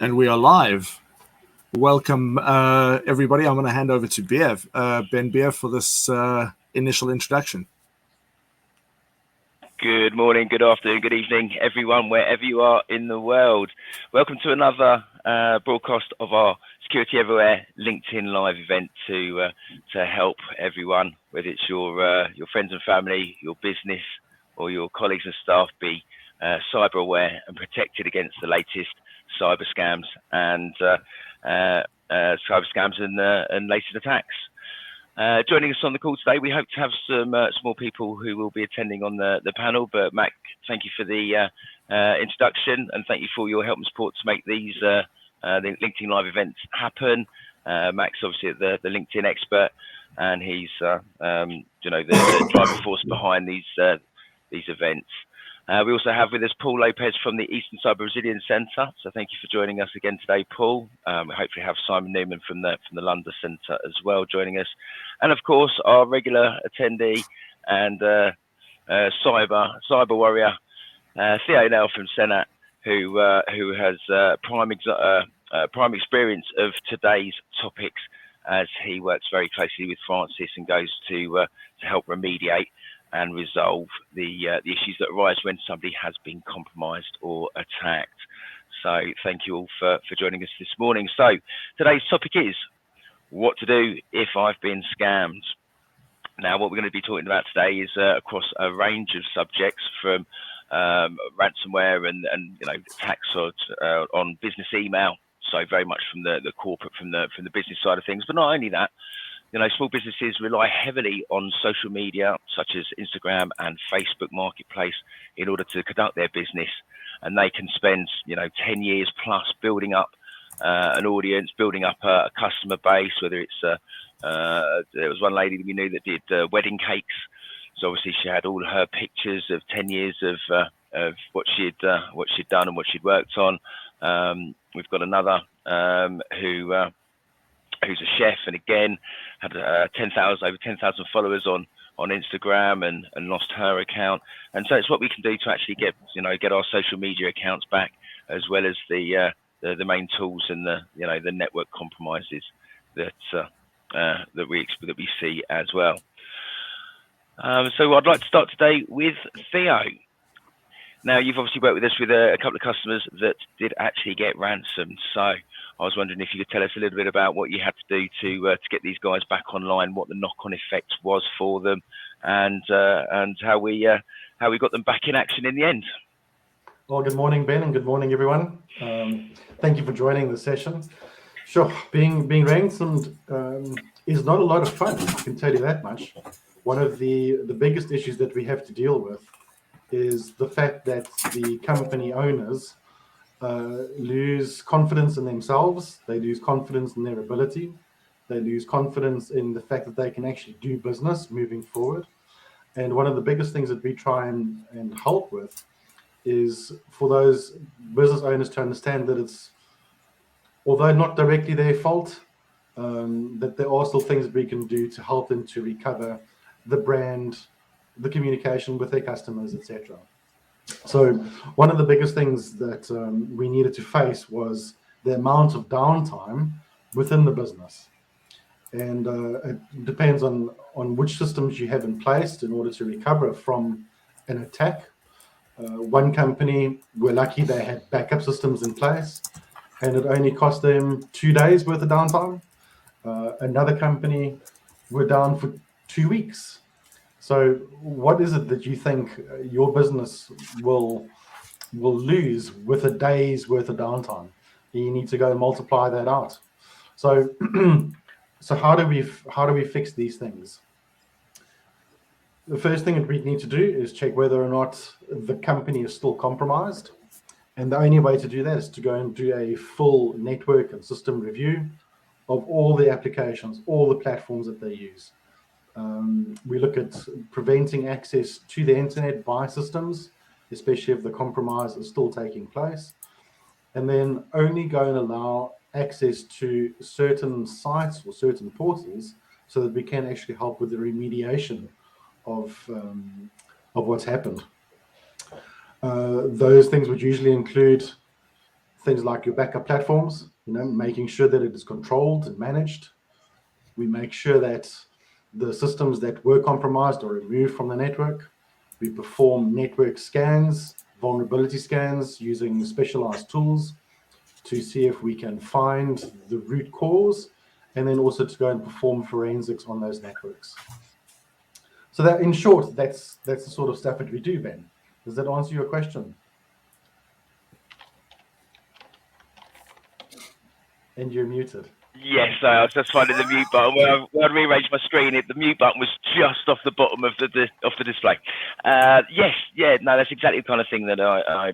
And we are live. Welcome, everybody. I'm going to hand over to Ben Beer, for this initial introduction. Good morning, good afternoon, good evening, everyone, wherever you are in the world. Welcome to another broadcast of our Security Everywhere LinkedIn Live event to help everyone, whether it's your friends and family, your business, or your colleagues and staff, be cyber aware and protected against the latest cyber scams and latest attacks. Joining us on the call today, we hope to have some more people who will be attending on the panel. But Mac, thank you for the introduction, and thank you for your help and support to make these the LinkedIn Live events happen. Mac's obviously the LinkedIn expert, and he's the driving force behind these events. We also have with us Paul Lopez from the Eastern Cyber Resilience Centre. So thank you for joining us again today, Paul. We hopefully have Simon Newman from the London Centre as well joining us, and of course our regular attendee and cyber warrior Theo Nell from Senat, who has prime experience of today's topics, as he works very closely with Francis and goes to help remediate and resolve the issues that arise when somebody has been compromised or attacked. So thank you all for joining us this morning. So today's topic is what to do if I've been scammed. Now, what we're going to be talking about today is across a range of subjects, from ransomware and attacks on business email. So very much from the corporate, from the business side of things, but not only that. Small businesses rely heavily on social media, such as Instagram and Facebook Marketplace, in order to conduct their business. And they can spend, 10 years plus building up an audience, building up a customer base, whether it's, there was one lady that we knew that did wedding cakes. So obviously she had all her pictures of 10 years of what she'd done and what she'd worked on. We've got another who's a chef, and again had over 10,000 followers on Instagram, and lost her account. And so it's what we can do to actually get our social media accounts back, as well as the main tools and the network compromises that we see as well. So I'd like to start today with Theo. Now, you've obviously worked with us with a couple of customers that did actually get ransomed. So I was wondering if you could tell us a little bit about what you had to do to get these guys back online, what the knock-on effect was for them, and how we got them back in action in the end. Well, good morning, Ben, and good morning, everyone. Thank you for joining the session. Sure, being ransomed is not a lot of fun, I can tell you that much. One of the biggest issues that we have to deal with is the fact that the company owners lose confidence in themselves, they lose confidence in their ability, they lose confidence in the fact that they can actually do business moving forward. And one of the biggest things that we try and help with is for those business owners to understand that it's, although not directly their fault, that there are still things that we can do to help them to recover the brand, the communication with their customers, etc. So one of the biggest things that we needed to face was the amount of downtime within the business. And it depends on which systems you have in place in order to recover from an attack. One company, we're lucky they had backup systems in place, and it only cost them 2 days worth of downtime. Another company, we're down for 2 weeks. So what is it that you think your business will lose with a day's worth of downtime? You need to go and multiply that out. So so how do we fix these things? The first thing that we need to do is check whether or not the company is still compromised. And the only way to do that is to go and do a full network and system review of all the applications, all the platforms that they use. We look at preventing access to the internet by systems, especially if the compromise is still taking place, and then only go and allow access to certain sites or certain portals so that we can actually help with the remediation of what's happened. Those things would usually include things like your backup platforms, making sure that it is controlled and managed. We make sure that the systems that were compromised are removed from the network. We perform network scans, vulnerability scans using specialized tools to see if we can find the root cause, and then also to go and perform forensics on those networks. So that, in short, that's the sort of stuff that we do, Ben. Does that answer your question? And you're muted. Yes, I was just finding the mute button. When I rearranged my screen, the mute button was just off the bottom of the display. Yes, yeah, no, that's exactly the kind of thing that I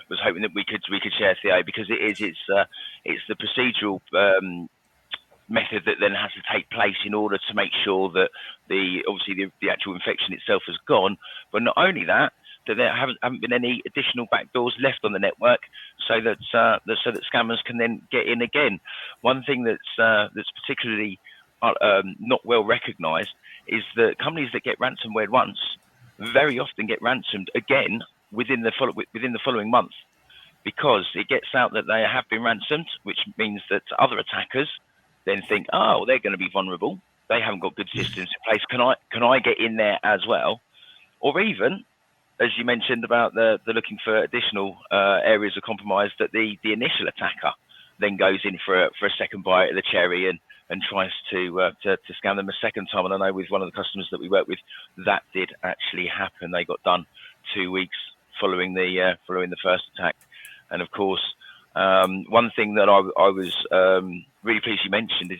was hoping that we could share, Theo, because it's the procedural method that then has to take place in order to make sure that the actual infection itself has gone, but not only that there haven't been any additional backdoors left on the network, so that scammers can then get in again. One thing that's particularly not well recognised is that companies that get ransomware once very often get ransomed again within the following month, because it gets out that they have been ransomed, which means that other attackers then think, oh, they're going to be vulnerable. They haven't got good systems in place. Can I get in there as well? Or even, as you mentioned about the looking for additional areas of compromise, that the initial attacker then goes in for a second bite of the cherry and tries to scam them a second time. And I know with one of the customers that we work with, that did actually happen. They got done 2 weeks following the first attack. And of course, one thing that I was really pleased you mentioned is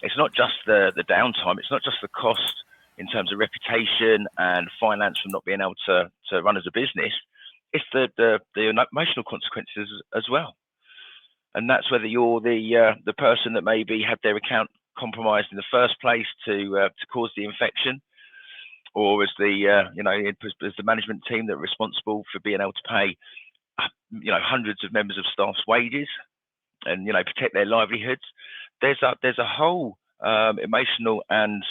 it's not just the downtime, it's not just the cost in terms of reputation and finance from not being able to run as a business, it's the emotional consequences as well. And that's whether you're the person that maybe had their account compromised in the first place to cause the infection, or as the management team that are responsible for being able to pay hundreds of members of staff's wages and protect their livelihoods. There's a whole emotional and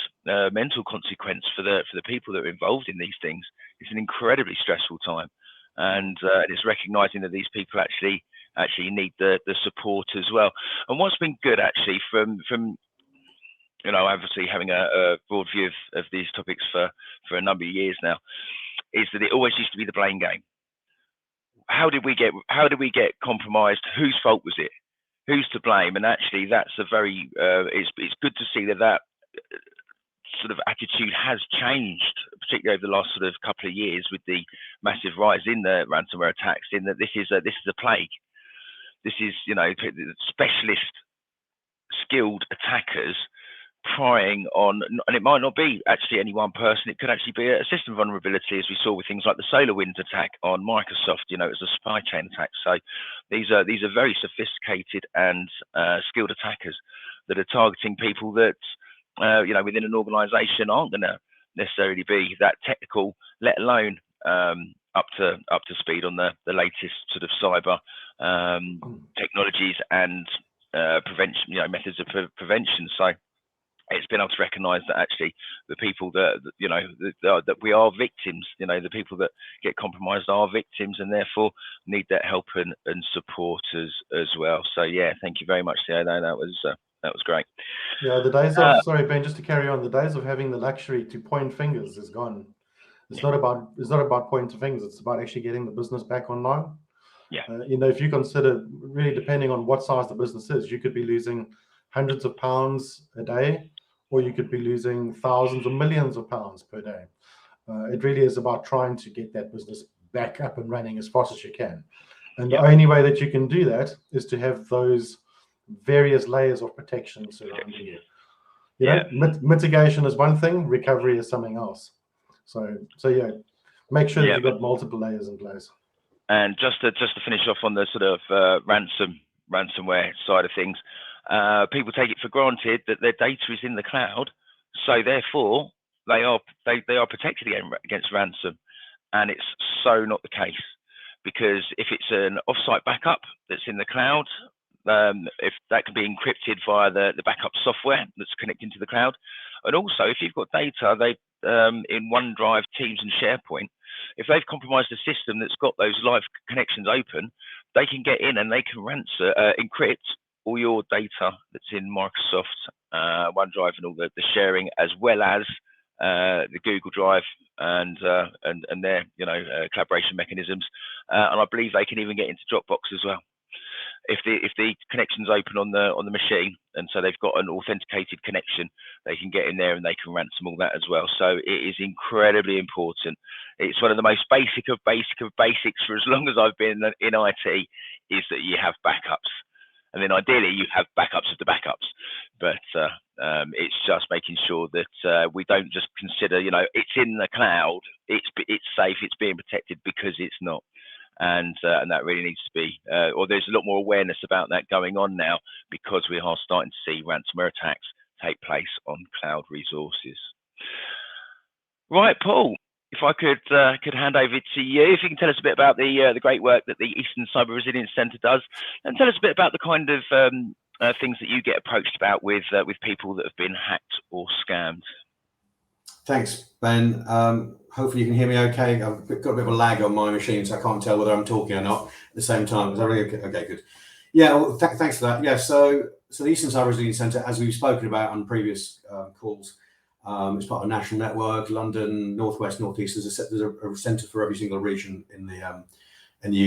mental consequence for the people that are involved in these things. It's an incredibly stressful time, and it's recognizing that these people actually need the support as well. And what's been good actually from obviously having a broad view of these topics for a number of years now, is that it always used to be the blame game. How did we get compromised? Whose fault was it? Who's to blame? And actually, that's a very it's good to see that sort of attitude has changed, particularly over the last sort of couple of years with the massive rise in the ransomware attacks. In that this is a plague. This is specialist, skilled attackers prying on, and it might not be actually any one person. It could actually be a system vulnerability, as we saw with things like the SolarWinds attack on Microsoft. It was a supply chain attack. So these are very sophisticated and skilled attackers that are targeting people that within an organisation aren't going to necessarily be that technical, let alone up to speed on the latest sort of cyber technologies and prevention, methods of prevention. So it's been able to recognise that actually the people that we are victims, the people that get compromised are victims, and therefore need that help and support as well. So yeah, thank you very much, Theo. That was great. Yeah, the days of sorry, Ben, just to carry on, the days of having the luxury to point fingers is gone. It's not about pointing fingers. It's about actually getting the business back online. Yeah. If you consider, really depending on what size the business is, you could be losing hundreds of pounds a day, or you could be losing thousands or millions of pounds per day. It really is about trying to get that business back up and running as fast as you can. And the only way that you can do that is to have those various layers of protection surrounding you. Mitigation is one thing, recovery is something else. So yeah, make sure that you've got multiple layers in place. And just to finish off on the sort of ransomware side of things, people take it for granted that their data is in the cloud, so therefore they are protected against ransom, and it's so not the case, because if it's an offsite backup that's in the cloud, if that can be encrypted via the backup software that's connecting to the cloud, and also if you've got data in OneDrive, Teams, and SharePoint, if they've compromised a system that's got those live connections open, they can get in and they can encrypt all your data that's in Microsoft OneDrive and all the sharing, as well as the Google Drive and their collaboration mechanisms, and I believe they can even get into Dropbox as well if the connection's open on the machine, and so they've got an authenticated connection. They can get in there and they can ransom all that as well. So it is incredibly important. It's one of the most basic of basics for as long as I've been in IT, is that you have backups. And then ideally you have backups of the backups, but it's just making sure that we don't just consider, it's in the cloud, it's safe, it's being protected, because it's not. And that really needs to be, or there's a lot more awareness about that going on now, because we are starting to see ransomware attacks take place on cloud resources. Right, Paul, if I could hand over to you, if you can tell us a bit about the great work that the Eastern Cyber Resilience Centre does, and tell us a bit about the kind of things that you get approached about with people that have been hacked or scammed. Thanks, Ben. Hopefully you can hear me okay. I've got a bit of a lag on my machine, so I can't tell whether I'm talking or not at the same time. Is that really okay? Okay, good. Yeah, well, thanks for that. Yeah, so the Eastern Cyber Resilience Centre, as we've spoken about on previous calls, it's part of a national network. London, Northwest, Northeast. There's a centre for every single region in the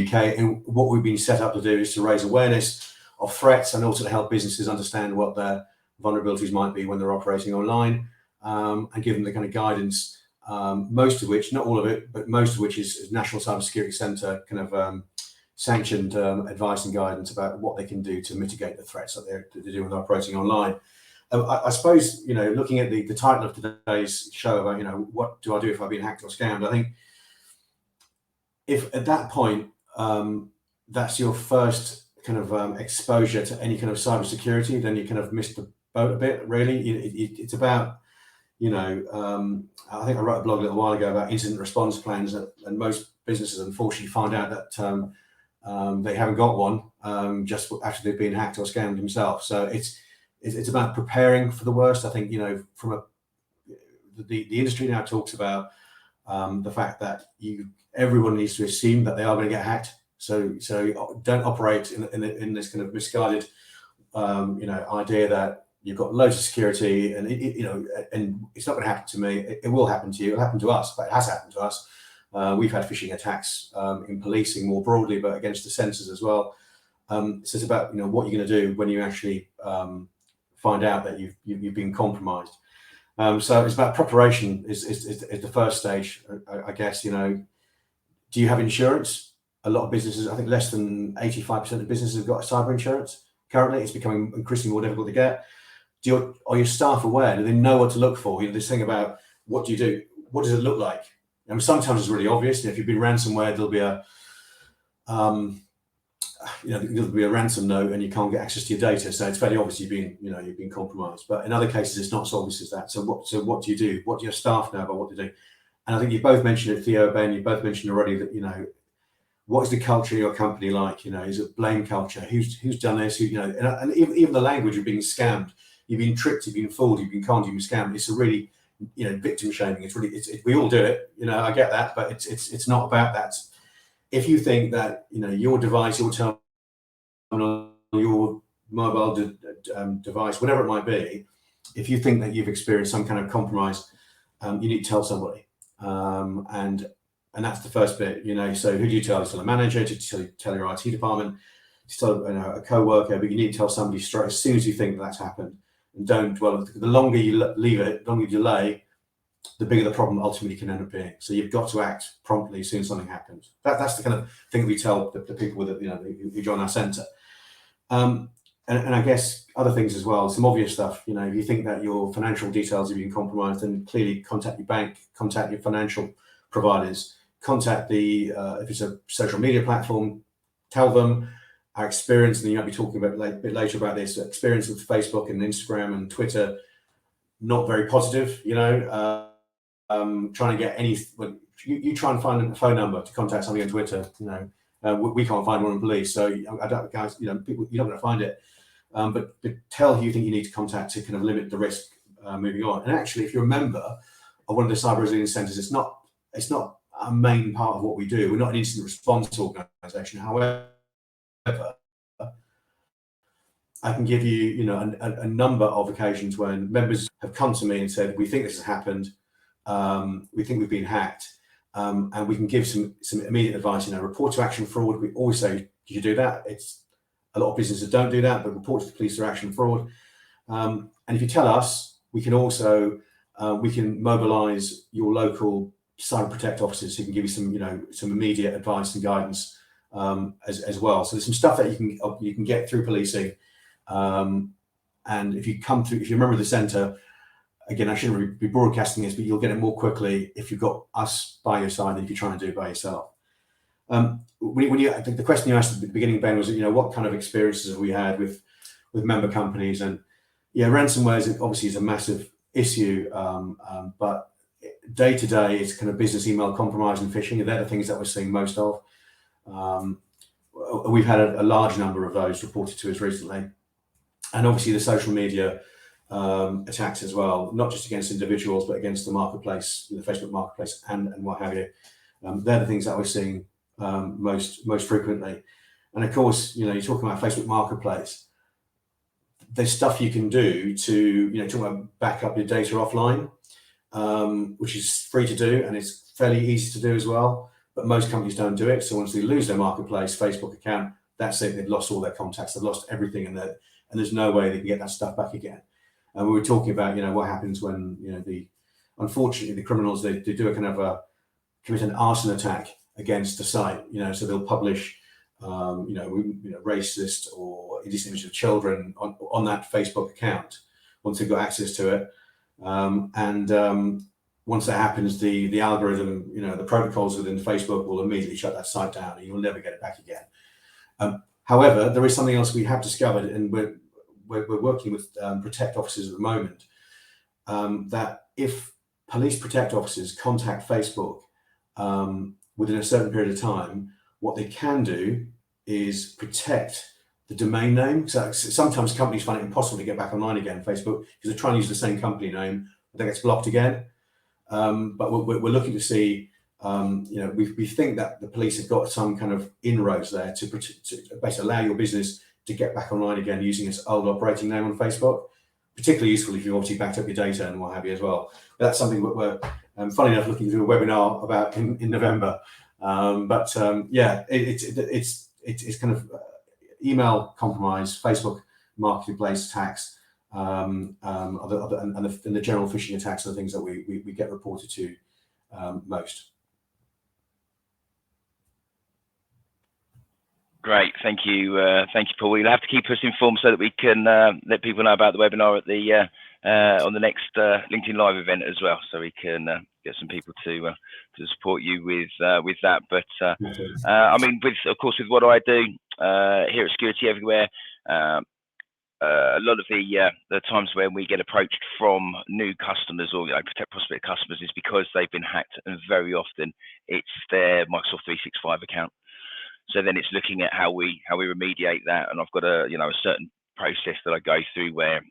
UK. And what we've been set up to do is to raise awareness of threats, and also to help businesses understand what their vulnerabilities might be when they're operating online, and give them the kind of guidance, most of which, not all of it, but most of which is National Cyber Security Centre kind of sanctioned advice and guidance about what they can do to mitigate the threats that they're doing when they're operating online. I suppose, looking at the title of today's show about, what do I do if I've been hacked or scammed? I think if at that point, that's your first kind of exposure to any kind of cybersecurity, then you kind of missed the boat a bit, really. It's about, I think I wrote a blog a little while ago about incident response plans, and most businesses unfortunately find out that they haven't got one just after they've been hacked or scammed themselves. So it's about preparing for the worst. I think, from the industry now talks about the fact that everyone needs to assume that they are going to get hacked. So don't operate in this kind of misguided idea that you've got loads of security and and it's not going to happen to me. It will happen to you. It'll happen to us, but it has happened to us. We've had phishing attacks in policing more broadly, but against the sensors as well. So it's about what you're going to do when you actually find out that you've been compromised. So it's about preparation is the first stage, I guess. Do you have insurance? A lot of businesses, I think less than 85% of businesses have got cyber insurance. Currently, it's becoming increasingly more difficult to get. Are your staff aware? Do they know what to look for? This thing about what do you do? What does it look like? Sometimes it's really obvious. If you've been ransomware, there'll be a ransom note, and you can't get access to your data. So it's fairly obvious you've been compromised. But in other cases, it's not so obvious as that. So what do you do? What do your staff know about what to do? And I think you both mentioned it, Theo, Ben. You both mentioned already that what is the culture of your company like? Is it blame culture? Who's done this? And even the language of being scammed. You've been tricked, you've been fooled, you've been conned, you've been scammed. It's a really, victim shaming. It's really, we all do it. I get that, but it's not about that. If you think that your device, your terminal, your mobile device, whatever it might be, if you think that you've experienced some kind of compromise, you need to tell somebody, and that's the first bit. So who do you tell? You tell a manager, do you tell your IT department, you tell a co-worker, but you need to tell somebody straight as soon as you think that's happened. And don't dwell. The longer you leave it, the longer you delay, the bigger the problem ultimately can end up being. So you've got to act promptly as soon as something happens. That's the kind of thing that we tell the people who join our centre. And I guess other things as well, some obvious stuff. If you think that your financial details have been compromised, then clearly contact your bank, contact your financial providers, contact if it's a social media platform, tell them. Our experience, and you might be talking about a bit later about this, experience with Facebook and Instagram and Twitter, not very positive. Trying to get you try and find a phone number to contact somebody on Twitter. We can't find one on police, so I don't, guys. People, you're not going to find it. But tell who you think you need to contact to kind of limit the risk moving on. And actually, if you're a member of one of the cyber resilience centres, it's not a main part of what we do. We're not an incident response organisation. However, I can give you, a number of occasions when members have come to me and said, "We think this has happened. We think we've been hacked," and we can give some immediate advice. Report to action fraud. We always say, "You do that." It's a lot of businesses don't do that, but report to the police for action fraud. And if you tell us, we can also we can mobilise your local Cyber Protect officers who can give you some immediate advice and guidance as well. So there's some stuff that you can get through policing. And if you come through, if you're a member of the centre, again, I shouldn't be broadcasting this, but you'll get it more quickly if you've got us by your side than if you try and do it by yourself. The question you asked at the beginning, Ben, was what kind of experiences have we had with member companies? And ransomware is a massive issue, but day to day it's kind of business email compromise and phishing, and they're the things that we're seeing most of. We've had a large number of those reported to us recently, and obviously the social media attacks as well, not just against individuals but against the marketplace, the Facebook marketplace and what have you. They're the things that we're seeing most frequently. And of course, you're talking about Facebook marketplace. There's stuff you can do to talk about back up your data offline, which is free to do and it's fairly easy to do as well. But most companies don't do it. So once they lose their marketplace Facebook account, that's it. They've lost all their contacts. They've lost everything, and there's no way they can get that stuff back again. And we were talking about what happens when unfortunately the criminals they do a kind of commit an arson attack against the site. So they'll publish racist or indecent images of children on that Facebook account once they've got access to it. Once that happens, the algorithm, the protocols within Facebook will immediately shut that site down, and you'll never get it back again. However, there is something else we have discovered, and we're working with Protect officers at the moment, that if police Protect officers contact Facebook within a certain period of time, what they can do is protect the domain name. So sometimes companies find it impossible to get back online again, Facebook, because they're trying to use the same company name, but that gets blocked again. But we're looking to see, we think that the police have got some kind of inroads there to basically allow your business to get back online again using its old operating name on Facebook. Particularly useful if you've obviously backed up your data and what have you as well. But that's something that we're, funny enough, looking to do a webinar about in November. It's kind of email compromise, Facebook marketplace attacks, and the general phishing attacks are the things that we get reported to most. Great, thank you, Paul. You'll have to keep us informed so that we can let people know about the webinar at the on the next LinkedIn Live event as well, so we can get some people to support you with that. But I mean, with what I do here at Security Everywhere, a lot of the times when we get approached from new customers or Protect prospect customers is because they've been hacked, and very often it's their Microsoft 365 account. So then it's looking at how we remediate that, and I've got a certain process that I go through where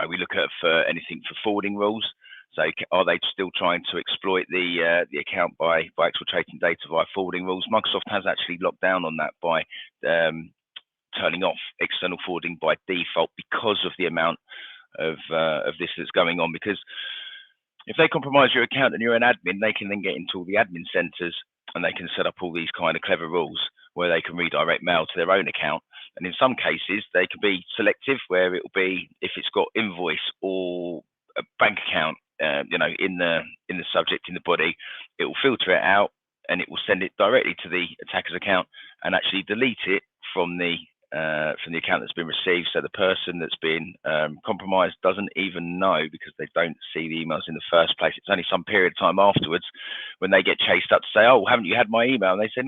we look at for anything for forwarding rules. So are they still trying to exploit the account by exfiltrating data via forwarding rules? Microsoft has actually locked down on that by turning off external forwarding by default because of the amount of this that's going on. Because if they compromise your account and you're an admin, they can then get into all the admin centers and they can set up all these kind of clever rules where they can redirect mail to their own account. And in some cases, they can be selective, where it will be if it's got invoice or a bank account, in the subject, in the body, it will filter it out and it will send it directly to the attacker's account and actually delete it from the account that's been received. So the person that's been compromised doesn't even know, because they don't see the emails in the first place. It's only some period of time afterwards when they get chased up to say, "Oh, haven't you had my email?" And they say,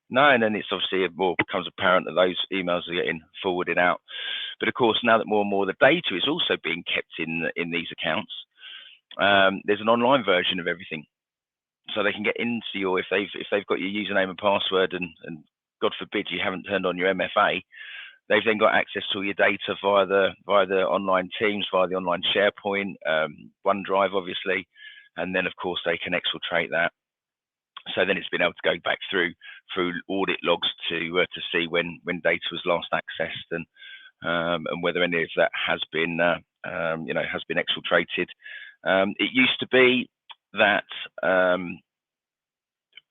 no, and then it's obviously becomes apparent that those emails are getting forwarded out. But of course, now that more and more of the data is also being kept in these accounts, there's an online version of everything, so they can get into your, if they've got your username and password, and God forbid you haven't turned on your MFA, they've then got access to all your data via the online Teams, via the online SharePoint, OneDrive, obviously, and then of course they can exfiltrate that So then it's been able to go back through audit logs to see when data was last accessed and whether any of that has been has been exfiltrated. It used to be that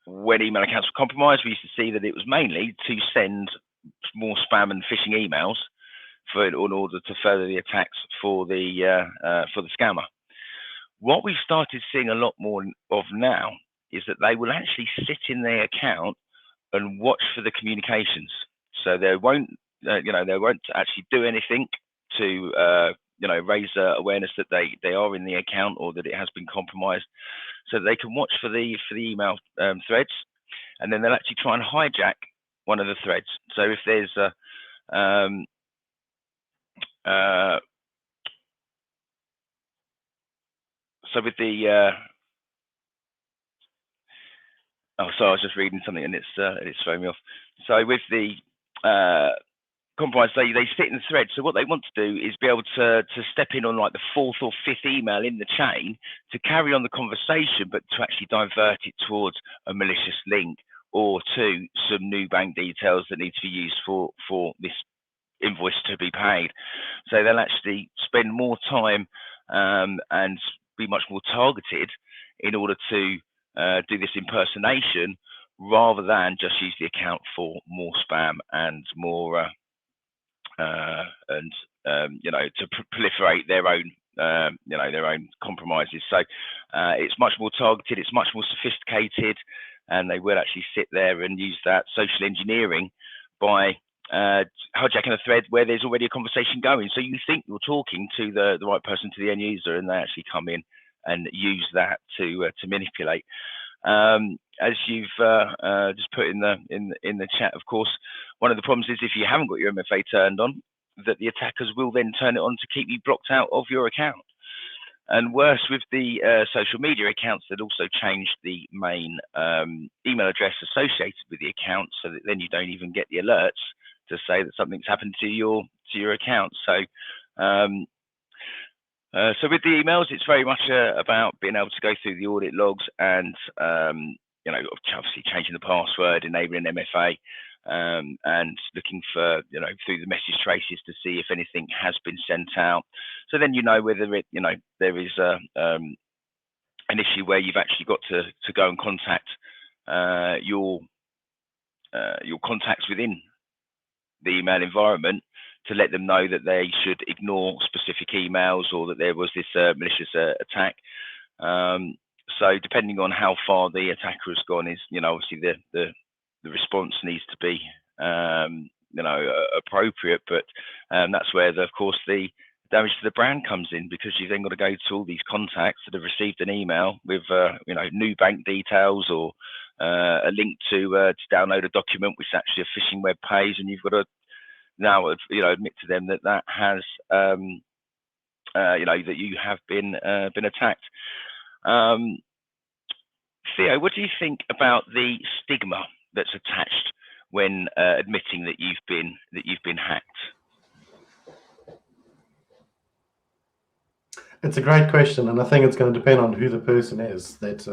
when email accounts were compromised, we used to see that it was mainly to send more spam and phishing emails in order to further the attacks for the scammer. What we've started seeing a lot more of now is that they will actually sit in their account and watch for the communications. So they won't, they won't actually do anything to, raise awareness that they are in the account or that it has been compromised. So they can watch for the email threads, and then they'll actually try and hijack one of the threads. So if there's so with the sorry, I was just reading something and it's throwing me off. So with the compromise, they sit in the thread. So what they want to do is be able to step in on like the 4th or 5th email in the chain to carry on the conversation, but to actually divert it towards a malicious link or to some new bank details that need to be used for this invoice to be paid. So they'll actually spend more time and be much more targeted in order to do this impersonation rather than just use the account for more spam and more to proliferate their own their own compromises. So it's much more targeted, it's much more sophisticated, and they will actually sit there and use that social engineering by hijacking a thread where there's already a conversation going. So you think you're talking to the right person, to the end user, and they actually come in and use that to manipulate. As you've just put in the chat, of course, one of the problems is if you haven't got your MFA turned on, that the attackers will then turn it on to keep you blocked out of your account. And worse, with the social media accounts, that also changed the main email address associated with the account, so that then you don't even get the alerts to say that something's happened to your account. So so with the emails, it's very much about being able to go through the audit logs and obviously changing the password, enabling MFA, and looking for through the message traces to see if anything has been sent out. So then whether it there is an issue where you've actually got to go and contact your contacts within the email environment to let them know that they should ignore specific emails or that there was this malicious attack. So depending on how far the attacker has gone is, obviously the response needs to be, appropriate. But that's where, of course, the damage to the brand comes in, because you've then got to go to all these contacts that have received an email with, new bank details or a link to download a document which is actually a phishing web page, and you've got to now admit to them that has that you have been attacked. Theo, what do you think about the stigma that's attached when admitting that you've been hacked? It's a great question, and I think it's going to depend on who the person is that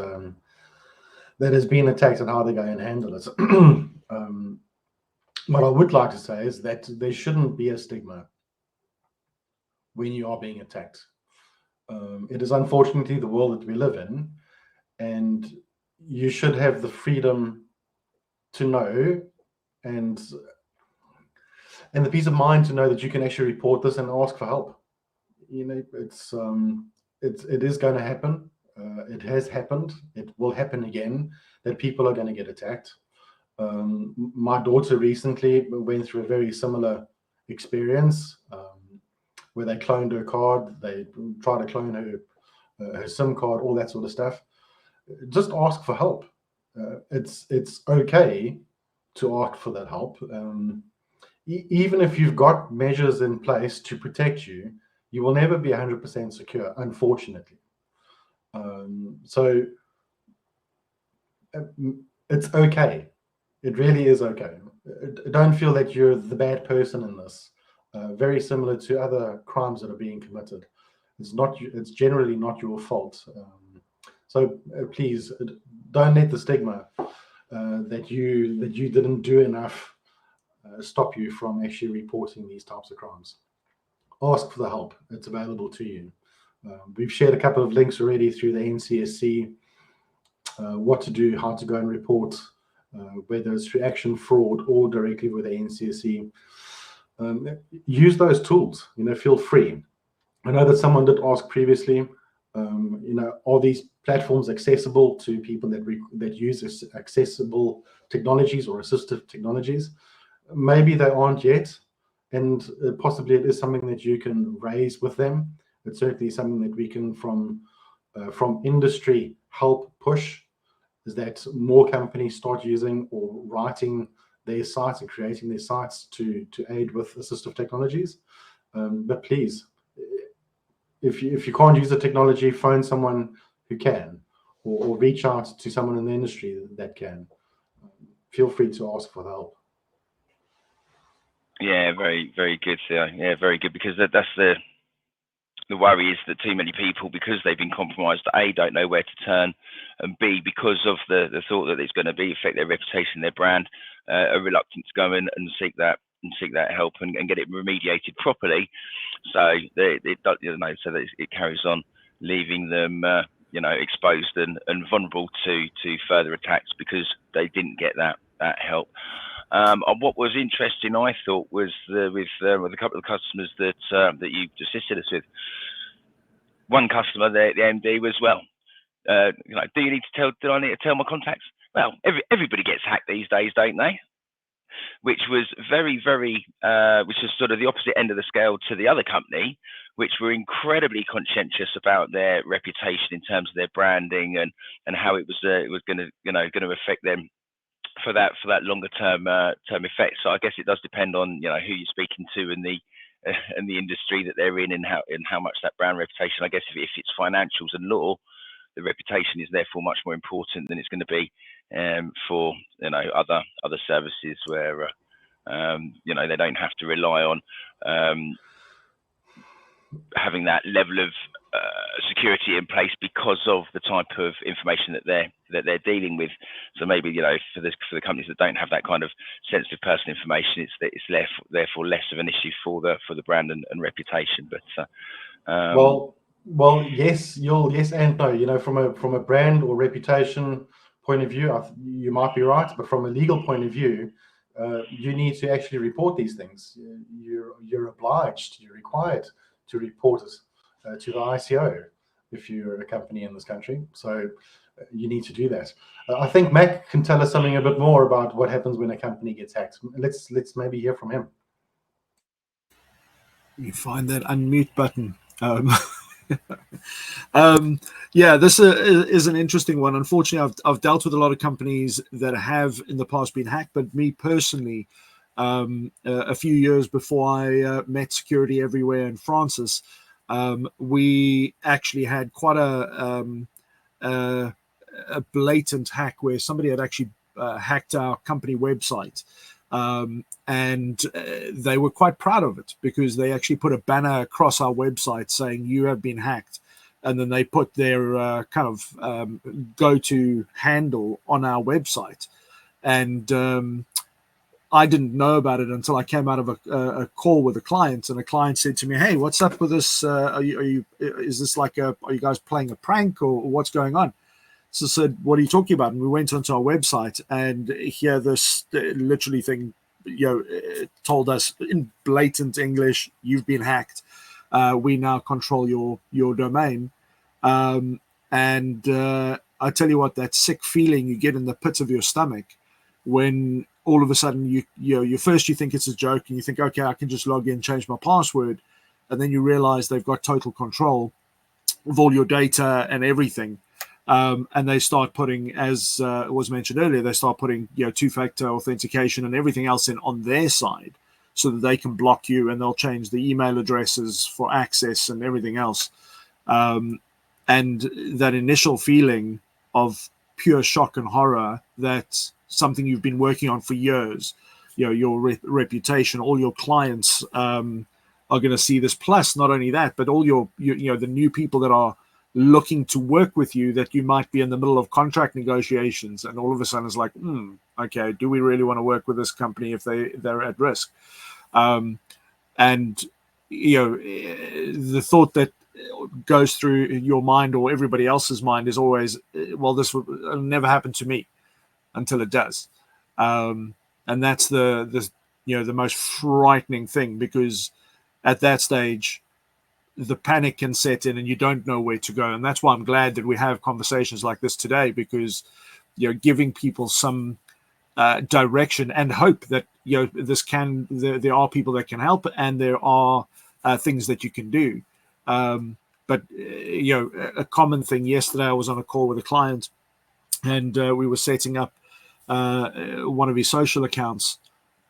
has been attacked and how they go and handle it. What I would like to say is that there shouldn't be a stigma when you are being attacked. It is unfortunately the world that we live in, and you should have the freedom to know and the peace of mind to know that you can actually report this and ask for help. It is going to happen. It has happened. It will happen again, that people are going to get attacked. My daughter recently went through a very similar experience where they cloned her card. They tried to clone her SIM card, all that sort of stuff. Just ask for help. It's okay to ask for that help. Even if you've got measures in place to protect you, you will never be 100% secure, unfortunately. So it's okay. It really is okay. Don't feel that you're the bad person in this. Very similar to other crimes that are being committed. It's generally not your fault. So please don't let the stigma that you didn't do enough stop you from actually reporting these types of crimes. Ask for the help. It's available to you. We've shared a couple of links already through the NCSC, what to do, how to go and report, whether it's through Action Fraud or directly with the NCSC. Use those tools. Feel free. I know that someone did ask previously, are these platforms accessible to people that use accessible technologies or assistive technologies? Maybe they aren't yet, and possibly it is something that you can raise with them. It's certainly something that we can, from industry, help push, is that more companies start using or writing their sites and creating their sites to aid with assistive technologies. But please, if you can't use the technology, phone someone who can, or reach out to someone in the industry that can. Feel free to ask for help. Yeah, very, very good, Theo. Yeah, very good, because that's the worry, is that too many people, because they've been compromised, A, don't know where to turn, and B, because of the thought that it's going to affect their reputation, their brand, are reluctant to go in and seek that help and get it remediated properly. So it carries on, leaving them exposed and vulnerable to further attacks because they didn't get that help. What was interesting, I thought, was with a couple of customers that you assisted us with. One customer, the MD, was, well, do you need to do I need to tell my contacts? Well, everybody gets hacked these days, don't they? Which was very, very, which was sort of the opposite end of the scale to the other company, which were incredibly conscientious about their reputation in terms of their branding and how it was going to affect them for that longer term effect. So I guess it does depend on who you're speaking to and the industry that they're in and how much that brand reputation. I guess if it's financials and law, the reputation is therefore much more important than it's going to be for other services where they don't have to rely on having that level of security in place because of the type of information that they're dealing with. So maybe for the companies that don't have that kind of sensitive personal information, it's therefore less of an issue for the brand and reputation. But well, yes and no. From a brand or reputation point of view, you might be right, but from a legal point of view, you need to actually report these things. You're obliged, you're required to report it to the ICO if you're a company in this country. So you need to do that. I think Mac can tell us something a bit more about what happens when a company gets hacked. Let's maybe hear from him. You find that unmute button. This is an interesting one. Unfortunately, I've dealt with a lot of companies that have in the past been hacked, but me personally, a few years before I met Security Everywhere and Francis, we actually had quite a blatant hack where somebody had actually hacked our company website. And they were quite proud of it because they actually put a banner across our website saying you have been hacked, and then they put their go-to handle on our website. And I didn't know about it until I came out of a call with a client, and a client said to me, "Hey, what's up with this? Is this are you guys playing a prank or what's going on?" So I said, "What are you talking about?" And we went onto our website, and here this literally thing, told us in blatant English, "You've been hacked. We now control your domain." And I tell you what, that sick feeling you get in the pit of your stomach when all of a sudden you think it's a joke, and you think, okay, I can just log in, change my password, and then you realize they've got total control of all your data and everything. And they start putting, as was mentioned earlier, they start putting two-factor authentication and everything else in on their side so that they can block you, and they'll change the email addresses for access and everything else. And that initial feeling of pure shock and horror that something you've been working on for years, your reputation, all your clients are going to see this. Plus, not only that, but all the new people that are looking to work with you that you might be in the middle of contract negotiations, and all of a sudden it's like, okay, do we really want to work with this company if they're at risk? And the thought that goes through your mind or everybody else's mind is always, well, this will never happen to me, until it does. And that's the most frightening thing, because at that stage the panic can set in and you don't know where to go. And that's why I'm glad that we have conversations like this today, because giving people some direction and hope that there are people that can help, and there are things that you can do. But a common thing, yesterday I was on a call with a client, and we were setting up one of his social accounts,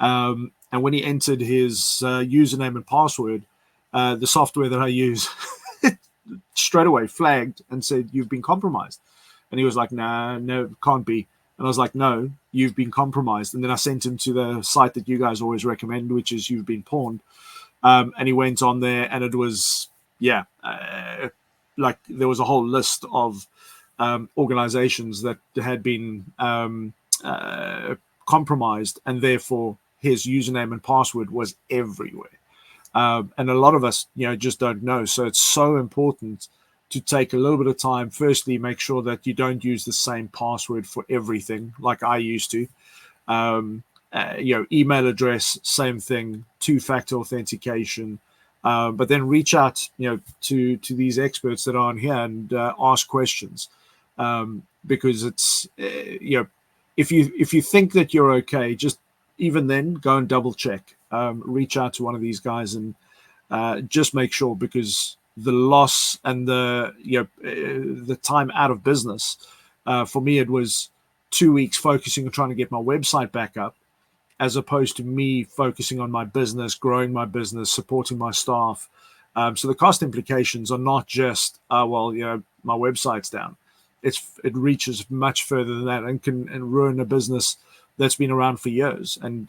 and when he entered his username and password, the software that I use straight away flagged and said, "You've been compromised." And he was like, "No, it can't be." And I was like, "No, you've been compromised." And then I sent him to the site that you guys always recommend, which is You've Been Pawned. And he went on there, and it was, like there was a whole list of organizations that had been compromised, and therefore his username and password was everywhere. And a lot of us, just don't know. So it's so important to take a little bit of time. Firstly, make sure that you don't use the same password for everything, like I used to. Email address, same thing, two-factor authentication. But then reach out, to these experts that are on here and ask questions, because it's, if you think that you're okay, just even then go and double check. Reach out to one of these guys and just make sure, because the loss and the time out of business, for me, it was 2 weeks focusing on trying to get my website back up, as opposed to me focusing on my business, growing my business, supporting my staff. So the cost implications are not just, my website's down. It reaches much further than that, and can ruin a business that's been around for years. And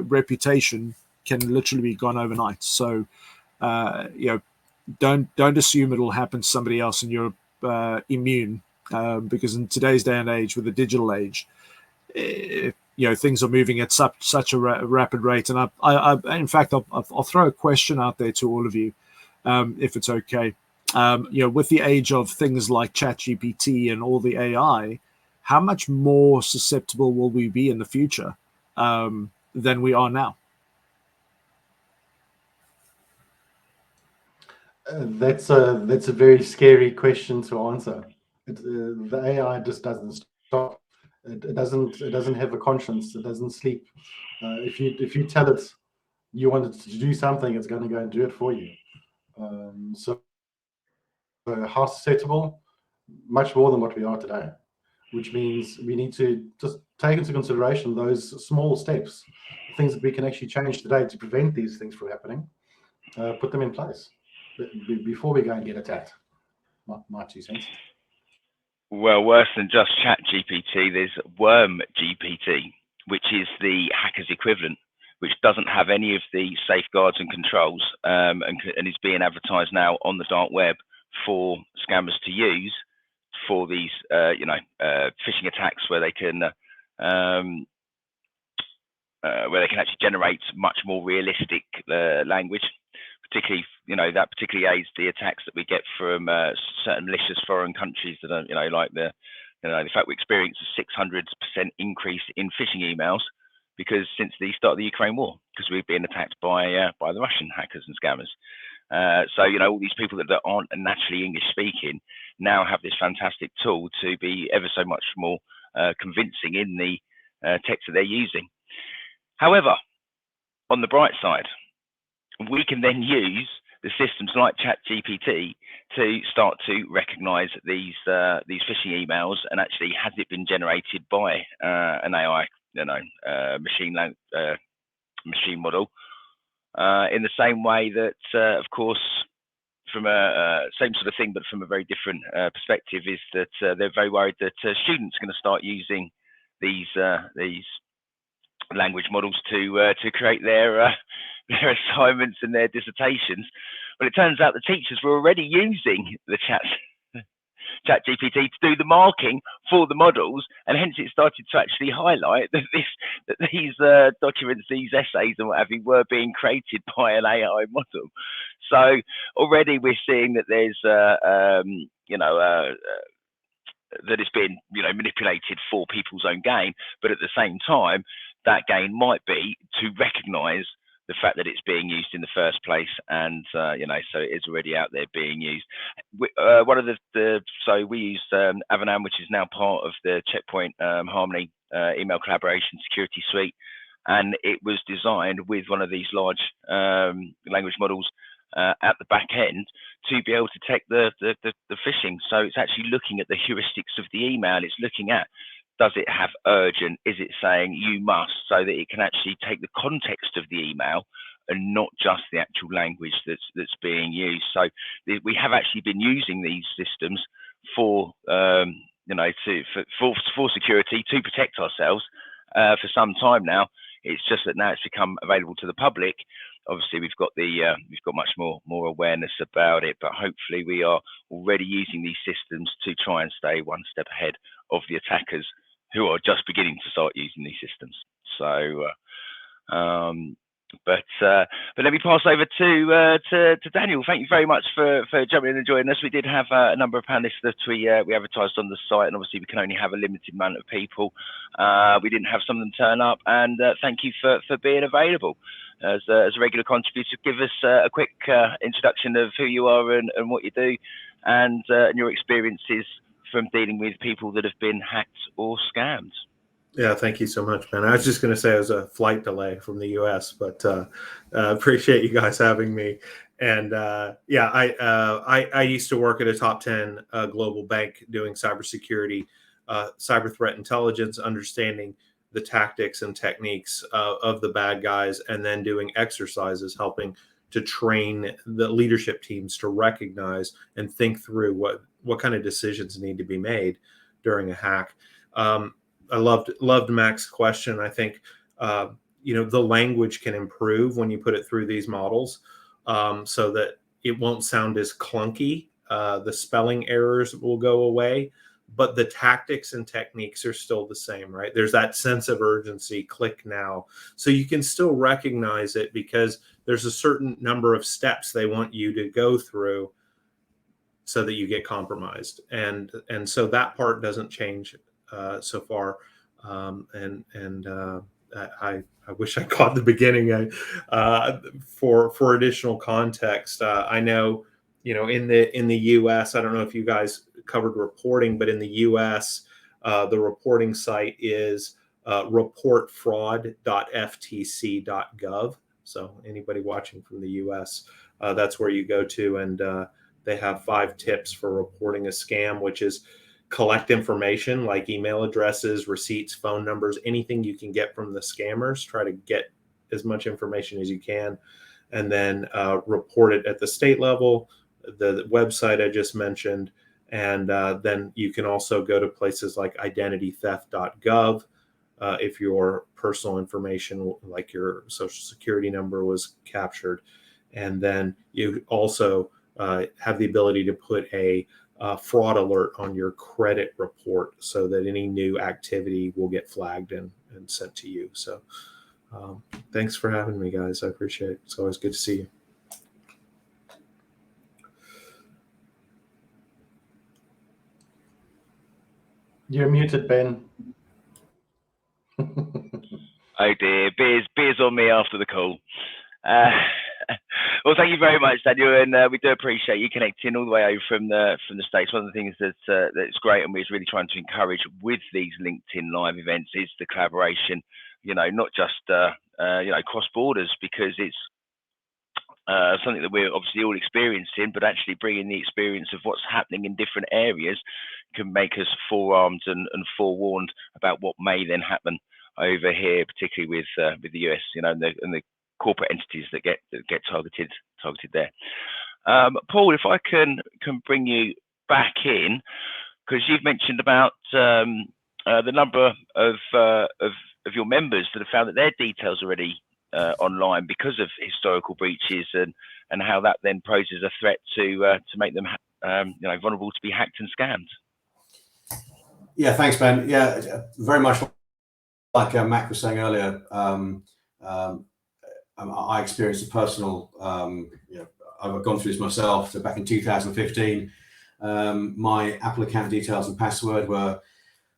reputation can literally be gone overnight. So don't assume it'll happen to somebody else and you're immune, because in today's day and age, with the digital age, things are moving at such a rapid rate. And I in fact, I'll throw a question out there to all of you, if it's okay. With the age of things like ChatGPT and all the AI, how much more susceptible will we be in the future than we are now? That's a very scary question to answer. The AI just doesn't stop. It doesn't have a conscience. It doesn't sleep. If you tell it you want it to do something, it's going to go and do it for you. So how susceptible? Much more than what we are today, which means we need to just take into consideration those small steps, things that we can actually change today to prevent these things from happening. Put them in place before we go and get attacked. My 2 cents. Well, worse than just ChatGPT, there's WormGPT, which is the hacker's equivalent, which doesn't have any of the safeguards and controls, and is being advertised now on the dark web for scammers to use for these, phishing attacks, where they can actually generate much more realistic language. Particularly, that particularly aids the attacks that we get from certain malicious foreign countries that are, like the fact we experienced a 600% increase in phishing emails because since the start of the Ukraine war, because we've been attacked by the Russian hackers and scammers. So all these people that aren't naturally English speaking now have this fantastic tool to be ever so much more convincing in the text that they're using. However, on the bright side, we can then use the systems like ChatGPT to start to recognize these phishing emails, and actually, has it been generated by an AI, machine model, in the same way that, of course, from a same sort of thing, but from a very different perspective, is that they're very worried that students are going to start using these language models to create their assignments and their dissertations. But it turns out the teachers were already using the ChatGPT to do the marking for the models, and hence it started to actually highlight that these documents, these essays, and what have you, were being created by an AI model. So already we're seeing that there's that it's been manipulated for people's own gain, but at the same time, that gain might be to recognise the fact that it's being used in the first place, and so it is already out there being used. One of so we use Avanam, which is now part of the Checkpoint Harmony email collaboration security suite, and it was designed with one of these large language models at the back end to be able to detect the phishing. So it's actually looking at the heuristics of the email. It's looking at, does it have urgent? Is it saying you must, so that it can actually take the context of the email and not just the actual language that's being used. So we have actually been using these systems for for security, to protect ourselves for some time now. It's just that now it's become available to the public. Obviously, we've got much more awareness about it, but hopefully we are already using these systems to try and stay one step ahead of the attackers who are just beginning to start using these systems. So, but let me pass over to Daniel. Thank you very much for jumping in and joining us. We did have a number of panelists that we advertised on the site, and obviously we can only have a limited amount of people. We didn't have some of them turn up, and thank you for being available as a regular contributor. Give us a quick introduction of who you are and what you do, and your experiences from dealing with people that have been hacked or scammed. Yeah, thank you so much, man. I was just going to say it was a flight delay from the U.S., but appreciate you guys having me. And I used to work at a top 10 global bank doing cybersecurity, cyber threat intelligence, understanding the tactics and techniques of the bad guys, and then doing exercises helping to train the leadership teams to recognize and think through what kind of decisions need to be made during a hack. I loved Mac's question. I think the language can improve when you put it through these models, so that it won't sound as clunky. The spelling errors will go away, but the tactics and techniques are still the same, right? There's that sense of urgency, click now. So you can still recognize it because there's a certain number of steps they want you to go through so that you get compromised. And so that part doesn't change so far. I wish I caught the beginning. For additional context, I know, in the U.S., I don't know if you guys covered reporting, but in the U.S., the reporting site is reportfraud.ftc.gov. So anybody watching from the U.S., that's where you go to, and they have 5 tips for reporting a scam, which is collect information like email addresses, receipts, phone numbers, anything you can get from the scammers. Try to get as much information as you can, and then report it at the state level, the website I just mentioned. And then you can also go to places like identitytheft.gov if your personal information, like your social security number, was captured. And then you also have the ability to put a fraud alert on your credit report so that any new activity will get flagged and sent to you. So thanks for having me, guys. I appreciate it. It's always good to see you. You're muted, Ben. Oh dear, beers on me after the call. Well, thank you very much, Daniel, and we do appreciate you connecting all the way over from the States. One of the things that's great, and we're really trying to encourage with these LinkedIn Live events, is the collaboration. Not just cross borders, because it's something that we're obviously all experiencing, but actually bringing the experience of what's happening in different areas can make us forearmed and forewarned about what may then happen over here, particularly with the US, and the corporate entities that get targeted there. Paul, if I can bring you back in, because you've mentioned about the number of your members that have found that their details are already online because of historical breaches, and how that then poses a threat to make them vulnerable to be hacked and scammed. Yeah, thanks, Ben. Yeah, very much like Mac was saying earlier. I experienced a personal. I've gone through this myself. So back in 2015, my Apple account details and password were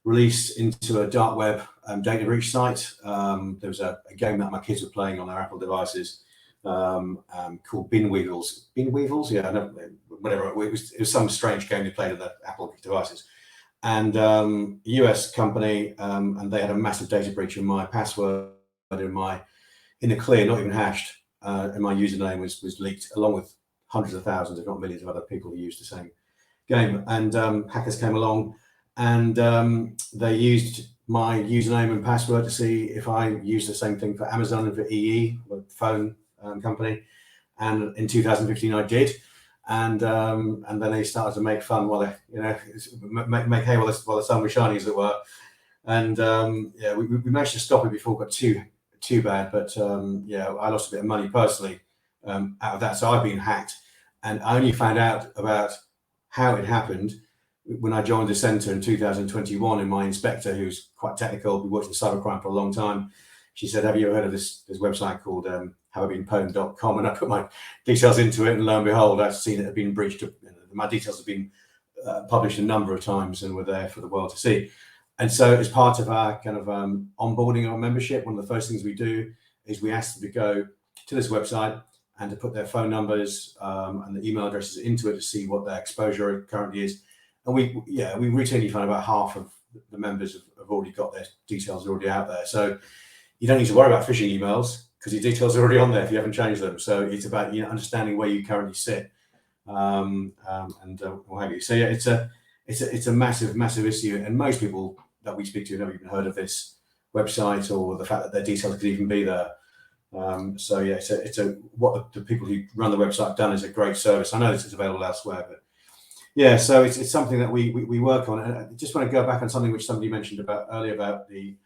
released into a dark web data breach site. There was a game that my kids were playing on their Apple devices called Bin Weevils. Bin Weevils, yeah, no, whatever. It was some strange game they played on the Apple devices. And a US company, and they had a massive data breach in my password in the clear, not even hashed, and my username was leaked, along with hundreds of thousands, if not millions, of other people who used the same game. And hackers came along, and they used my username and password to see if I used the same thing for Amazon and for EE, the phone company. And in 2015, I did. And then they started to make fun while they, make hay while the sun was shining, as it were. And we managed to stop it before it got too bad. But I lost a bit of money personally out of that. So I've been hacked, and I only found out about how it happened when I joined the centre in 2021. And my inspector, who's quite technical, who worked in cybercrime for a long time, she said, "Have you ever heard of this website called haveibeenpwned.com?" And I put my details into it, and lo and behold, I've seen it had been breached. My details have been published a number of times and were there for the world to see. And so, as part of our kind of onboarding our membership, one of the first things we do is we ask them to go to this website and to put their phone numbers and the email addresses into it to see what their exposure currently is. And we routinely find about half of the members have already got their details already out there. So you don't need to worry about phishing emails, because your details are already on there if you haven't changed them. So it's about understanding where you currently sit, and what have you. So yeah, it's a massive issue, and most people that we speak to have never even heard of this website or the fact that their details could even be there. So yeah, it's what the people who run the website have done is a great service. I know this is available elsewhere, but yeah, so it's something that we work on. And I just want to go back on something which somebody mentioned earlier about the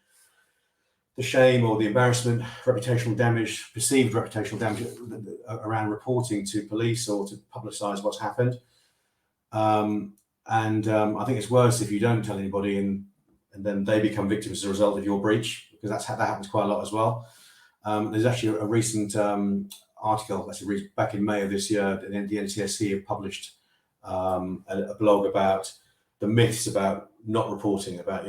shame or the embarrassment, reputational damage, perceived reputational damage around reporting to police or to publicise what's happened. I think it's worse if you don't tell anybody and then they become victims as a result of your breach, because that happens quite a lot as well. There's actually a recent article, actually back in May of this year, the NCSC have published a blog about the myths about not reporting, about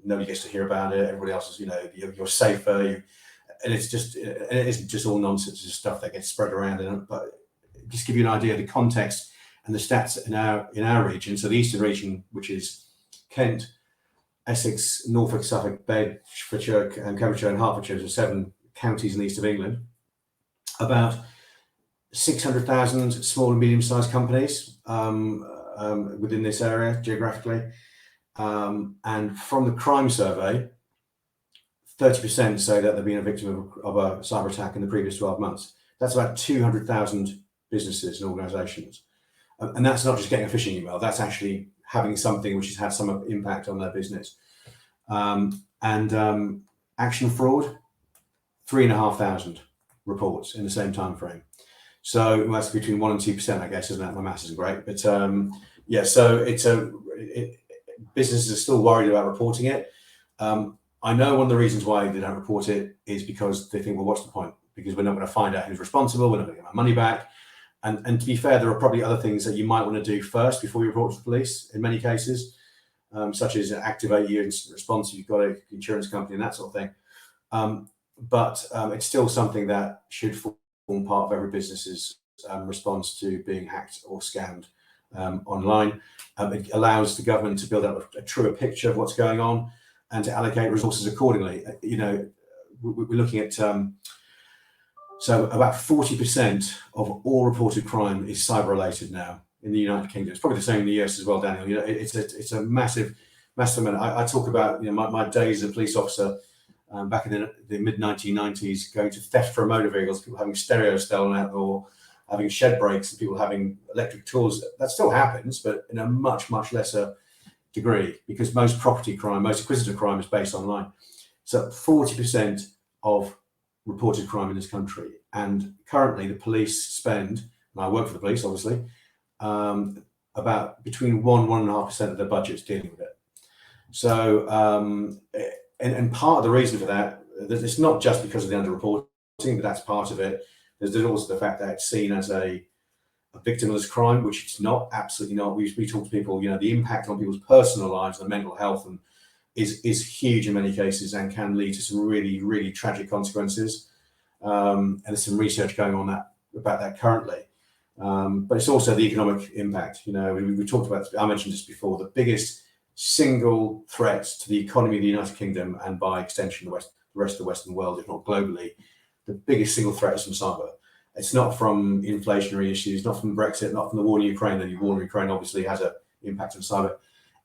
nobody gets to hear about it, everybody else is you're safer, and it isn't just all nonsense, it's just stuff that gets spread around. But just give you an idea of the context and the stats in our region. So the Eastern region, which is Kent, Essex, Norfolk, Suffolk, Bedfordshire, and Cambridgeshire and Hertfordshire, so 7 counties in the east of England, about 600,000 small and medium-sized companies within this area geographically. And from the crime survey, 30% say that they've been a victim of a cyber attack in the previous 12 months. That's about 200,000 businesses and organizations. And that's not just getting a phishing email, that's actually having something which has had some impact on their business. Action fraud, 3,500 reports in the same time frame. So that's between 1% and 2%, I guess, isn't it? My maths isn't great, but so businesses are still worried about reporting it. I know one of the reasons why they don't report it is because they think, well, what's the point? Because we're not going to find out who's responsible. We're not going to get our money back. And to be fair, there are probably other things that you might want to do first before you report to the police in many cases, such as activate your response if you've got an insurance company and that sort of thing. But it's still something that should form part of every business's response to being hacked or scammed online. It allows the government to build up a truer picture of what's going on and to allocate resources accordingly. We're looking at so about 40% of all reported crime is cyber related now in the United Kingdom. It's probably the same in the US as well, Daniel. It's a massive amount. I talk about my days as a police officer back in the mid 1990s, going to theft from motor vehicles, people having stereos stolen out, or having shed breaks, and people having electric tools. That still happens, but in a much lesser degree, because most property crime, most acquisitive crime is based online. So 40% of reported crime in this country, and currently the police spend, and I work for the police obviously, about between 1.5% of their budgets dealing with it. So, and part of the reason for that, it's not just because of the underreporting, but that's part of it. There's also the fact that it's seen as a victimless crime, which it's not, absolutely not. We talk to people, the impact on people's personal lives and mental health is huge in many cases and can lead to some really, really tragic consequences. And there's some research going on about that currently. But it's also the economic impact. We talked about, I mentioned this before, the biggest single threat to the economy of the United Kingdom and by extension the rest of the Western world, if not globally, the biggest single threat is from cyber. It's not from inflationary issues, not from Brexit, not from the war in Ukraine. The war in Ukraine obviously has an impact on cyber.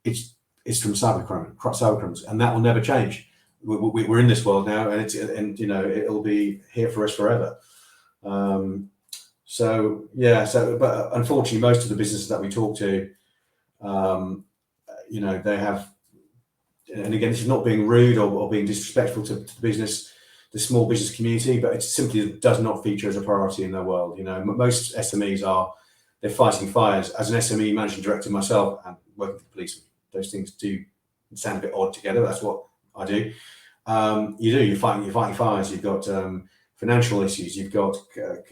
It's from cyber crimes, and that will never change. We're in this world now, and it'll be here for us forever. But unfortunately, most of the businesses that we talk to, they have, and again, this is not being rude or being disrespectful to the business, the small business community, but it simply does not feature as a priority in their world. Most SMEs they're fighting fires. As an SME managing director myself and working for the police, those things do sound a bit odd together. That's what I do. You're fighting fires. You've got financial issues. You've got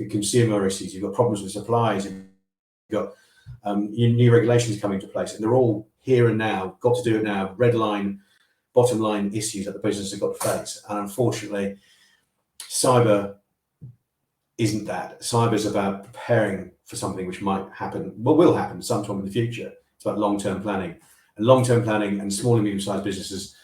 consumer issues. You've got problems with supplies. You've got new regulations coming into place, and they're all here and now. Got to do it now. Red line, bottom line issues that the business have got to face. And unfortunately, cyber isn't that. Cyber is about preparing for something which might happen, will happen sometime in the future. It's about long-term planning. And long-term planning and small and medium-sized businesses,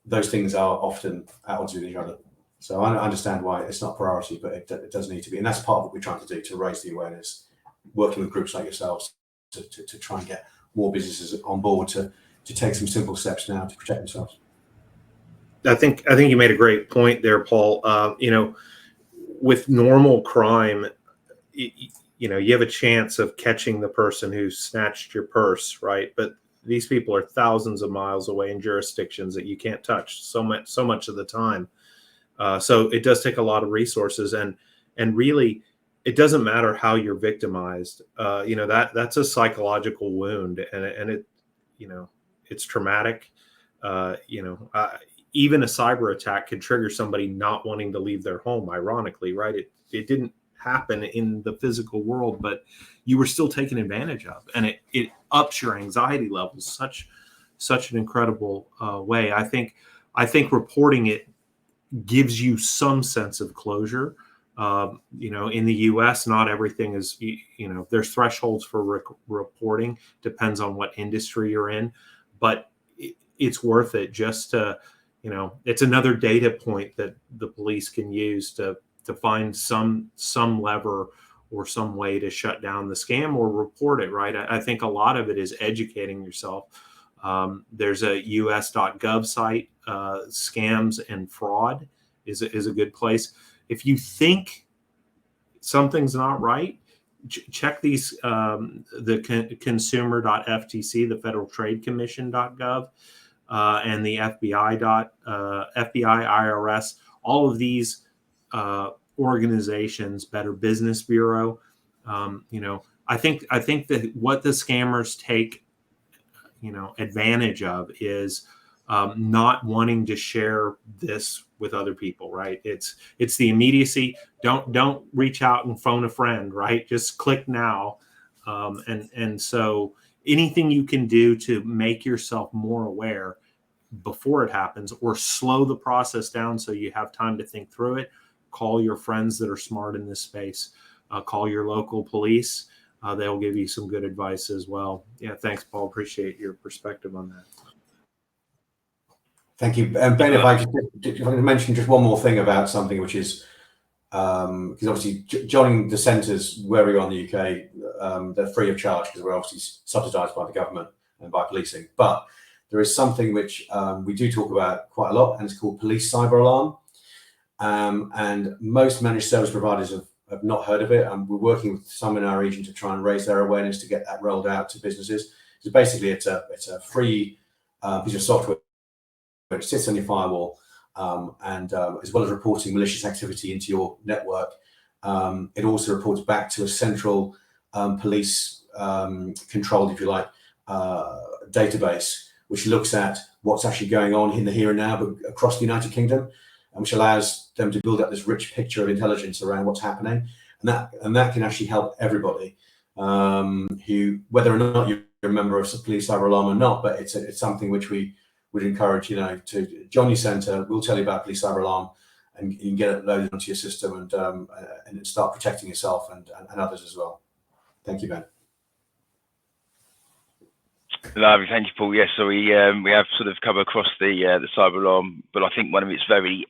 those things are often at odds with each other. So I understand why it's not a priority, but it does need to be. And that's part of what we're trying to do, to raise the awareness, working with groups like yourselves to try and get more businesses on board to take some simple steps now to protect themselves. I think you made a great point there, Paul. With normal crime, you have a chance of catching the person who snatched your purse, right? But these people are thousands of miles away in jurisdictions that you can't touch so much of the time. So it does take a lot of resources, and really, it doesn't matter how you're victimized. That's a psychological wound, and it, it's traumatic. Even a cyber attack could trigger somebody not wanting to leave their home. Ironically, right? It didn't happen in the physical world, but you were still taken advantage of, and it ups your anxiety levels such an incredible way. I think reporting it gives you some sense of closure. In the U.S., not everything is, there's thresholds for reporting, depends on what industry you're in, but it's worth it just to, it's another data point that the police can use to find some lever or some way to shut down the scam or report it, right? I think a lot of it is educating yourself. There's a us.gov site, scams and fraud is a good place. If you think something's not right, check these, the consumer.ftc, the Federal Trade Commission.gov, and the FBI, IRS, all of these organizations, Better Business Bureau. I think that what the scammers take, advantage of is not wanting to share this with other people, right? It's the immediacy. Don't reach out and phone a friend, right? Just click now. And so anything you can do to make yourself more aware before it happens, or slow the process down so you have time to think through it. Call your friends that are smart in this space. Call your local police. They'll give you some good advice as well. Yeah, thanks, Paul. Appreciate your perspective on that. Thank you. Ben, if I can mention just one more thing about something, which is, because obviously joining the centres where we are in the UK, they're free of charge because we're obviously subsidised by the government and by policing. But there is something which we do talk about quite a lot, and it's called Police Cyber Alarm. And most managed service providers have not heard of it. And we're working with some in our region to try and raise their awareness to get that rolled out to businesses. So basically, it's a free piece of software. It sits on your firewall, and as well as reporting malicious activity into your network, it also reports back to a central police controlled, if you like, database, which looks at what's actually going on in the here and now, but across the United Kingdom, and which allows them to build up this rich picture of intelligence around what's happening, and that can actually help everybody, who, whether or not you're a member of Police Cyber Alarm or not, but it's something which we would encourage, to join your centre. We'll tell you about Police Cyber Alarm, and you can get it loaded onto your system and start protecting yourself and others as well. Thank you, Ben. Lovely, thank you, Paul. Yes, so we have sort of come across the cyber alarm, but I think one of its very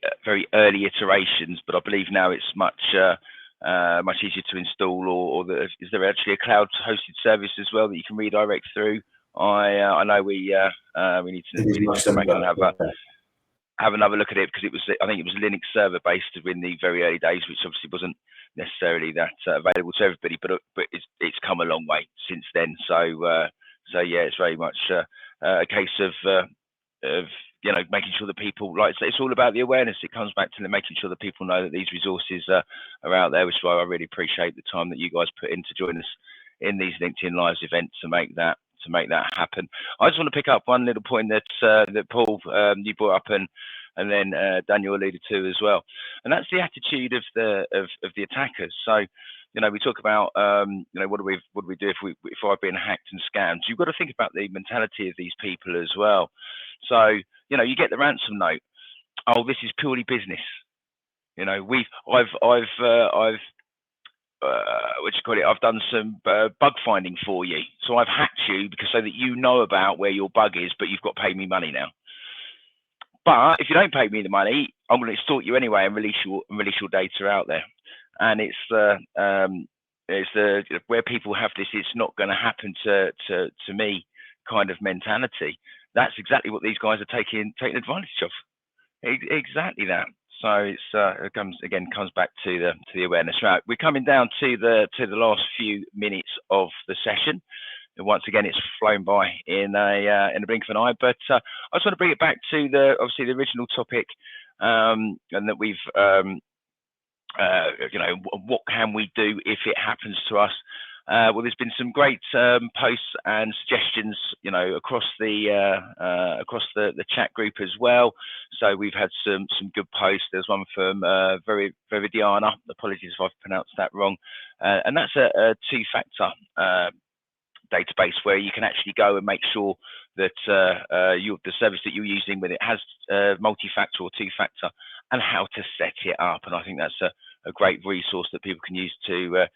early iterations. But I believe now it's much easier to install. Is there actually a cloud-hosted service as well that you can redirect through? I know we need to come back and have another look at it, because I think it was Linux server based in the very early days, which obviously wasn't necessarily that available to everybody. But it's come a long way since then. So yeah, it's very much a case of making sure that people, like I say, it's all about the awareness. It comes back to making sure that people know that these resources are out there, which is why I really appreciate the time that you guys put in to join us in these LinkedIn Lives events to make that happen. I just want to pick up one little point that Paul you brought up and then Daniel alluded to as well, and that's the attitude of the attackers. So, we talk about, what do we do if I've been hacked and scammed? You've got to think about the mentality of these people as well. So, you get the ransom note. Oh, this is purely business. I've done some bug finding for you. So I've hacked you so that you know about where your bug is, but you've got to pay me money now. But if you don't pay me the money, I'm going to extort you anyway and release your data out there. And it's the where people have this, it's not going to happen to me kind of mentality. That's exactly what these guys are taking advantage of. Exactly that. So it comes back to the awareness. Right, we're coming down to the last few minutes of the session. And once again, it's flown by in a blink of an eye. But I just want to bring it back to the original topic, and that we've what can we do if it happens to us? Well, there's been some great posts and suggestions, across the chat group as well. So we've had some good posts. There's one from Veridiana. Apologies if I've pronounced that wrong. And that's a two-factor database where you can actually go and make sure that the service that you're using, whether it has multi-factor or two-factor, and how to set it up. And I think that's a great resource that people can use to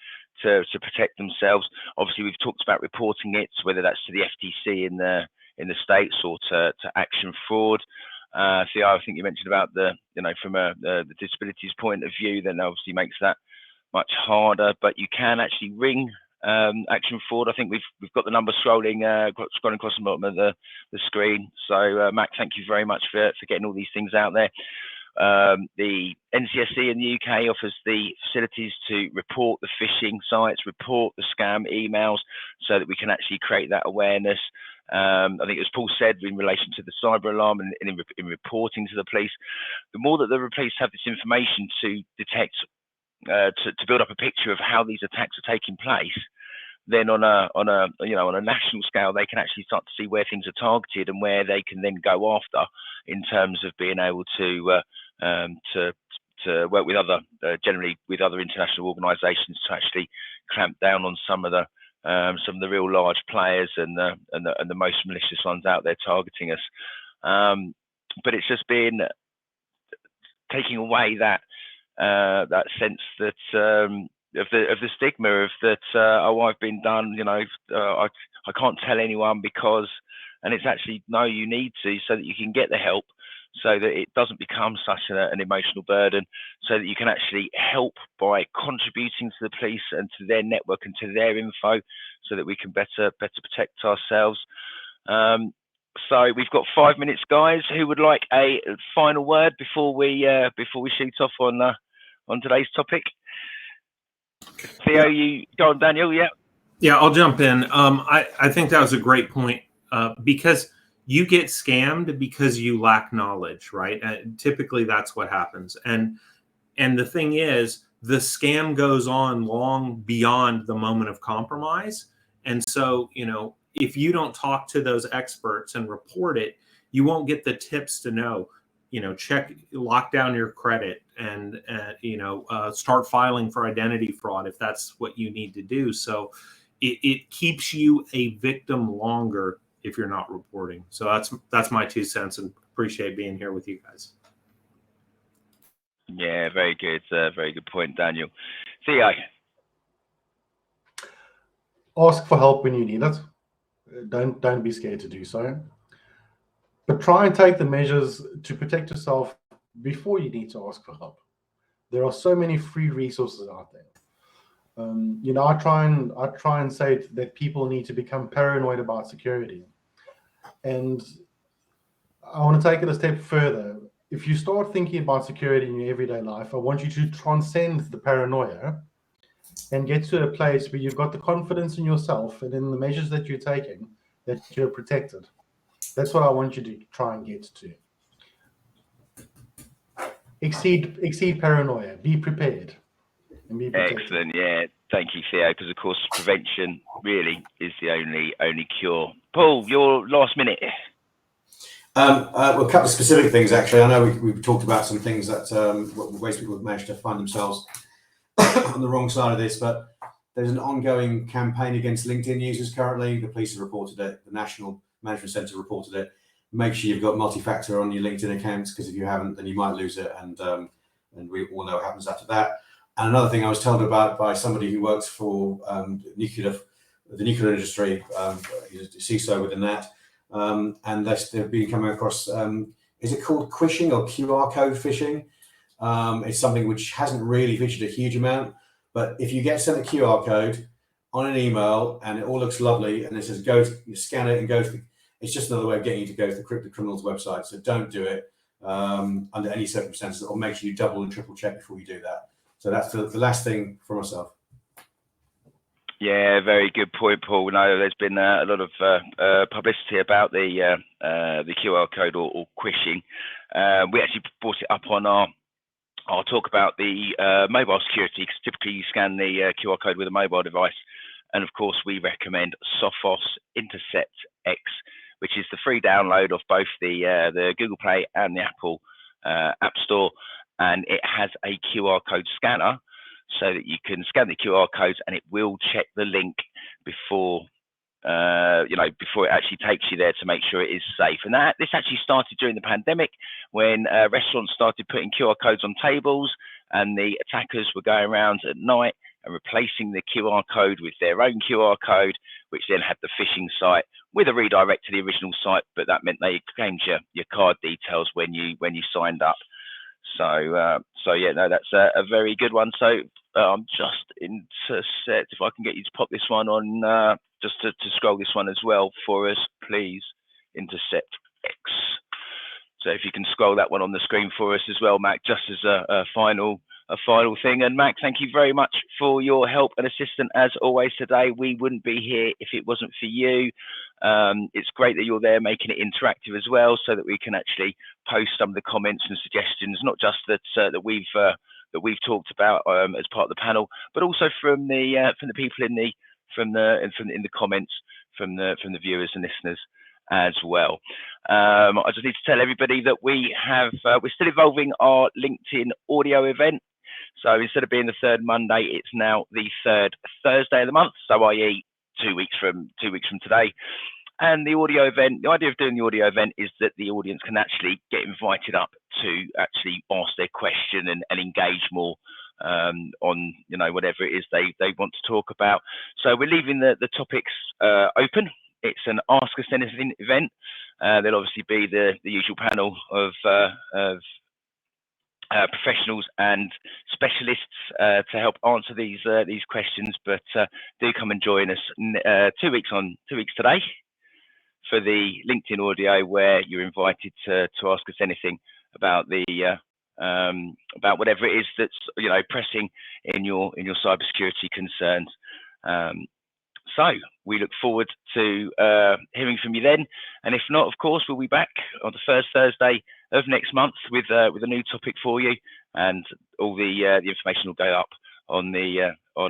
protect themselves. Obviously, we've talked about reporting it, whether that's to the FTC in the States or to Action Fraud. I think you mentioned about from the disabilities point of view, then obviously makes that much harder. But you can actually ring Action Fraud. I think we've got the number scrolling across the bottom of the screen. So Mac, thank you very much for getting all these things out there. The NCSC in the UK offers the facilities to report the phishing sites, report the scam emails, so that we can actually create that awareness. I think, as Paul said, in relation to the cyber alarm and in reporting to the police, the more that the police have this information to detect, to build up a picture of how these attacks are taking place, then on a national scale, they can actually start to see where things are targeted and where they can then go after, in terms of being able to work with generally with other international organisations to actually clamp down on some of the real large players and the most malicious ones out there targeting us. But it's just been taking away that sense that of the stigma of that, I've been done, I can't tell anyone because, and it's actually, no, you need to, so that you can get the help, so that it doesn't become such an emotional burden, so that you can actually help by contributing to the police and to their network and to their info, so that we can better protect ourselves. So we've got 5 minutes, guys. Who would like a final word before we shoot off on today's topic? Theo, you go on, Daniel. Yeah, I'll jump in. I think that was a great point, because you get scammed because you lack knowledge, right? Typically, that's what happens. And the thing is, the scam goes on long beyond the moment of compromise, And so, if you don't talk to those experts and report it, you won't get the tips to know, lock down your credit and, start filing for identity fraud if that's what you need to do. So it keeps you a victim longer if you're not reporting. So that's my 2 cents, and appreciate being here with you guys. Yeah, very good. Very good point, Daniel. Theo. Ask for help when you need it. Don't be scared to do so. But try and take the measures to protect yourself before you need to ask for help. There are so many free resources out there. I try and say that people need to become paranoid about security. And I want to take it a step further. If you start thinking about security in your everyday life, I want you to transcend the paranoia and get to a place where you've got the confidence in yourself and in the measures that you're taking that you're protected. That's what I want you to try and get to. Exceed paranoia. Be prepared. And be protected. Excellent. Yeah. Thank you, Theo. Because of course, prevention really is the only cure. Paul, your last minute. Well, a couple of specific things actually. I know we've talked about some things that ways people have managed to find themselves on the wrong side of this, but there's an ongoing campaign against LinkedIn users currently. The police have reported it. The National Management Centre reported it. Make sure you've got multi-factor on your LinkedIn accounts, because if you haven't, then you might lose it, and we all know what happens after that. And another thing I was told about by somebody who works for the nuclear industry, CISO within that, and they've been coming across, is it called quishing or QR code phishing? It's something which hasn't really featured a huge amount, but if you get sent a QR code on an email and it all looks lovely and it says you scan it and go to it's just another way of getting you to go to the criminal's website. So don't do it under any circumstances, or make sure you double and triple check before you do that. So that's the last thing for myself. Yeah, very good point, Paul. No, there's been a lot of publicity about the QR code or quishing. We actually brought it up on our talk about the mobile security, because typically you scan the QR code with a mobile device. And of course, we recommend Sophos Intercept X, which is the free download of both the Google Play and the Apple App Store. And it has a QR code scanner, so that you can scan the QR codes and it will check the link before it actually takes you there to make sure it is safe. And this actually started during the pandemic, when restaurants started putting QR codes on tables, and the attackers were going around at night and replacing the QR code with their own QR code, which then had the phishing site with a redirect to the original site, but that meant they claimed your card details when you signed up. So yeah, no, that's a very good one. So I'm just Intercept, if I can get you to pop this one on, just to scroll this one as well for us, please. Intercept X. So if you can scroll that one on the screen for us as well, Mac, just as a final thing. And Mac, thank you very much for your help and assistance as always today. We wouldn't be here if it wasn't for you. It's great that you're there making it interactive as well, so that we can actually post some of the comments and suggestions, not just that we've talked about as part of the panel, but also from the people in the comments from the viewers and listeners as well. I just need to tell everybody that we're still evolving our LinkedIn audio event. So instead of being the third Monday, it's now the third Thursday of the month. So i.e. 2 weeks from today. And the audio event, the idea of doing the audio event is that the audience can actually get invited up to actually ask their question and engage more on whatever it is they want to talk about. So we're leaving the topics open. It's an Ask Us Anything event. There'll obviously be the usual panel of professionals and specialists to help answer these questions. But do come and join us 2 weeks today for the LinkedIn audio, where you're invited to ask us anything about about whatever it is that's pressing in your cybersecurity concerns. So we look forward to hearing from you then, and if not, of course, we'll be back on the first Thursday of next month with a new topic for you, and all the information will go up on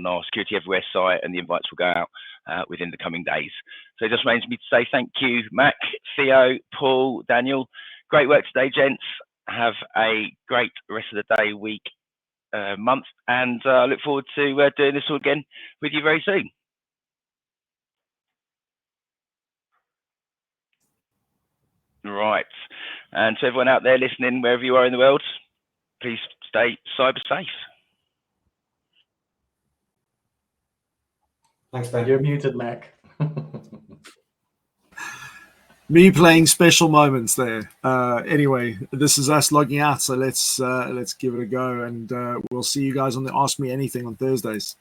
our Security Everywhere site, and the invites will go out within the coming days. So it just remains me to say thank you, Mac, Theo, Paul, Daniel. Great work today, gents. Have a great rest of the day, week, month, and I look forward to doing this all again with you very soon. Right, and to everyone out there listening, wherever you are in the world, please stay cyber safe. Thanks, Ben. You're muted, Mac. Me playing special moments there. Anyway, this is us logging out, so let's give it a go, and we'll see you guys on the Ask Me Anything on Thursdays.